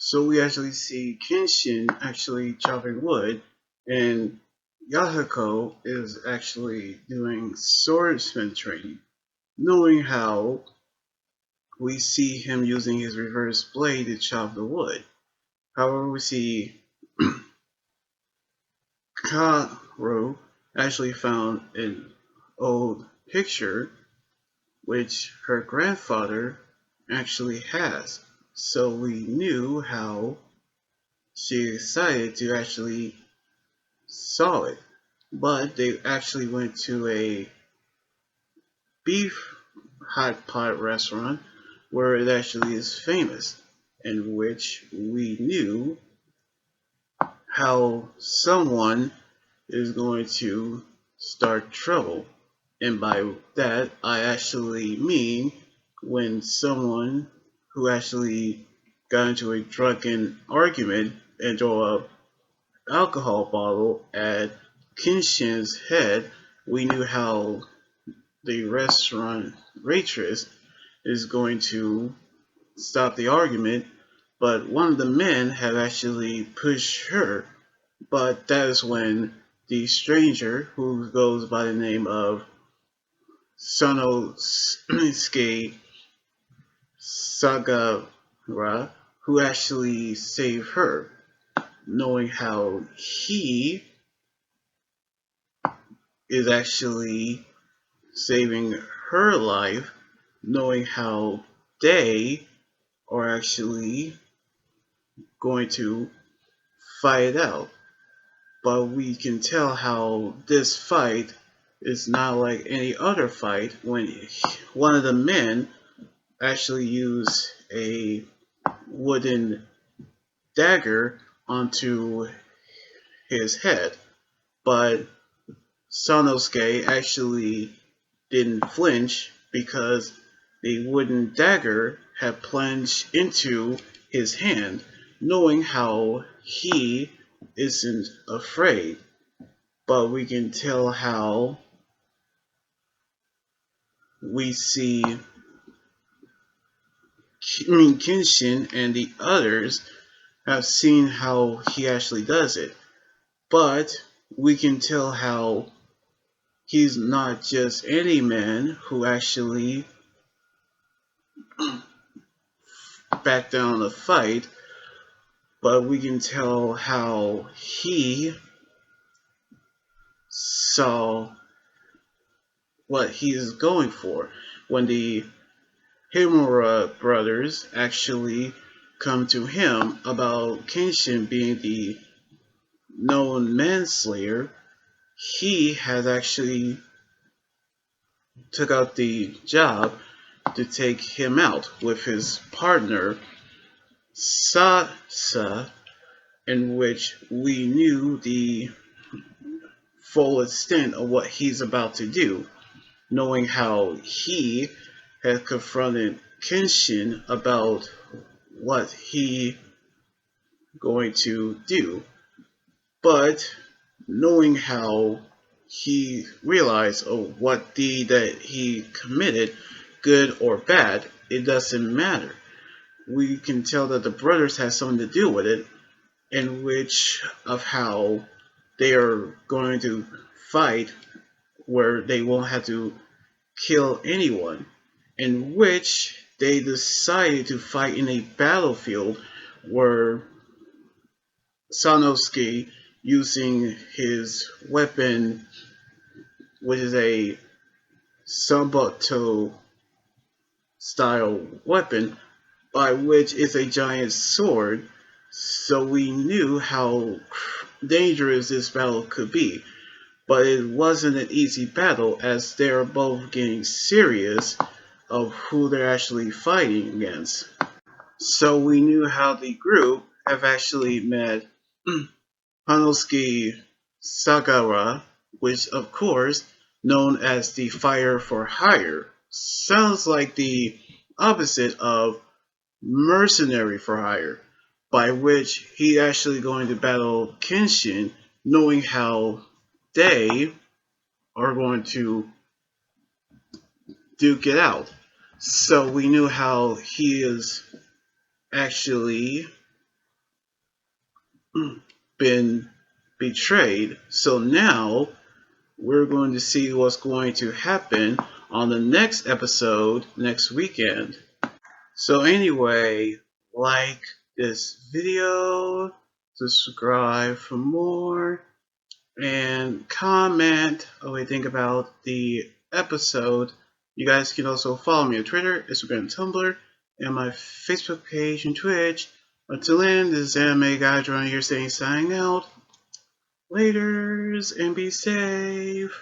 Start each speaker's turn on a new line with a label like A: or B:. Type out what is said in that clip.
A: So we actually see Kenshin actually chopping wood, and Yahiko is actually doing swordsman training. Knowing how we see him using his reverse blade to chop the wood. However, we see Karo actually found an old picture which her grandfather actually has. So we knew how she decided to actually saw it. But they actually went to a beef hot pot restaurant where it actually is famous, in which we knew how someone is going to start trouble. And by that, I actually mean when someone who actually got into a drunken argument and threw a alcohol bottle at Kenshin's head, we knew how the restaurant waitress is going to stop the argument, but one of the men had actually pushed her. But that is when the stranger, who goes by the name of Sanosuke Sagara, who actually saved her, knowing how he is actually saving her life, knowing how they are actually going to fight out. But we can tell how this fight is not like any other fight when one of the men actually used a wooden dagger onto his head. But Sanosuke actually didn't flinch because the wooden dagger had plunged into his hand, knowing how he isn't afraid. But we can tell how we see Kenshin and the others have seen how he actually does it. But we can tell how he's not just any man who actually backed down the fight, but we can tell how he saw what he is going for when the Himura brothers actually come to him about Kenshin being the known manslayer. He has actually took out the job to take him out with his partner Sasa, in which we knew the full extent of what he's about to do, knowing how he had confronted Kenshin about what he going to do, but knowing how he realized, oh, what deed that he committed, good or bad, it doesn't matter. We can tell that the brothers had something to do with it, in which of how they are going to fight where they won't have to kill anyone, in which they decided to fight in a battlefield where Sanosuke using his weapon, which is a Sambato style weapon, by which is a giant sword. So we knew how dangerous this battle could be. But it wasn't an easy battle as they're both getting serious of who they're actually fighting against. So we knew how the group have actually met Hanosuke Sagara, which of course known as the Fire for Hire. Sounds like the opposite of mercenary for hire, by which he actually going to battle Kenshin, knowing how they are going to duke it out. So we knew how he is actually been betrayed. So now we're going to see what's going to happen on the next episode next weekend. So anyway, like this video, subscribe for more, and comment what you think about the episode. You guys can also follow me on Twitter, Instagram, and Tumblr, and my Facebook page and Twitch. Until then, this is Anime Guy Drawing here saying signing out. Laters and be safe.